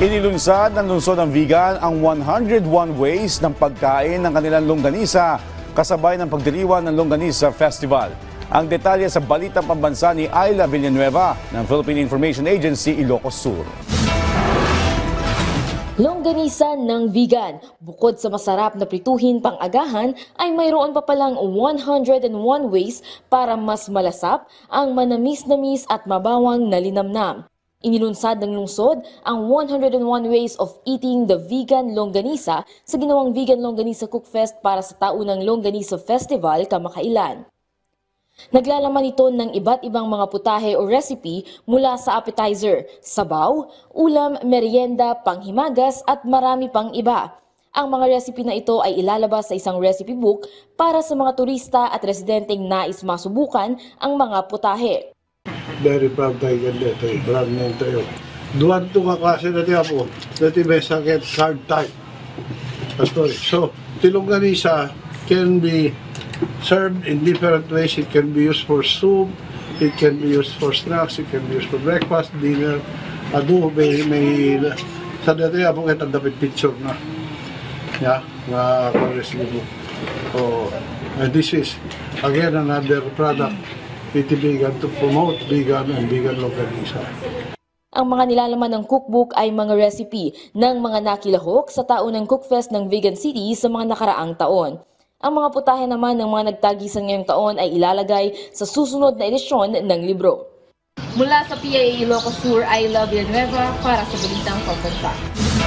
Inilunsad ng lungsod ng Vigan ang 101 ways ng pagkain ng kanilang longganisa kasabay ng pagdiriwang ng Longganisa Festival. Ang detalye sa Balitang Pambansa ni Ayla Villanueva ng Philippine Information Agency, Ilocos Sur. Longganisa ng Vigan. Bukod sa masarap na prituhin pang-agahan, ay mayroon pa palang 101 ways para mas malasap ang manamis-namis at mabawang na linamnam. Inilunsad ng lungsod ang 101 ways of eating the vegan longganisa sa ginawang Vegan Longganisa Cookfest para sa taunang Longganisa Festival kamakailan. Naglalaman ito ng iba't ibang mga putahe o recipe mula sa appetizer, sabaw, ulam, merienda, panghimagas at marami pang iba. Ang mga recipe na ito ay ilalabas sa isang recipe book para sa mga turista at residenteng nais masubukan ang mga putahe. Very proud tayo dito, brand name tayo. Duwan ito nga klase na tiya po, dati may sakit card type. So, longganisa can be served in different ways. It can be used for soup, it can be used for snacks, it can be used for breakfast, dinner, adobe, may sa dati po kita dapat picture na. Yeah, nga recipe book. So, this is again another product. Iti Vegan to promote vegan and vegan longganisa. Ang mga nilalaman ng cookbook ay mga recipe ng mga nakilahok sa taunang Cookfest ng Vegan City sa mga nakaraang taon. Ang mga putahe naman ng mga nagtagisan ngayong taon ay ilalagay sa susunod na edisyon ng libro. Mula sa PIA Ilocos Sur, Ayla Villanueva para sa Balitang Pambansa.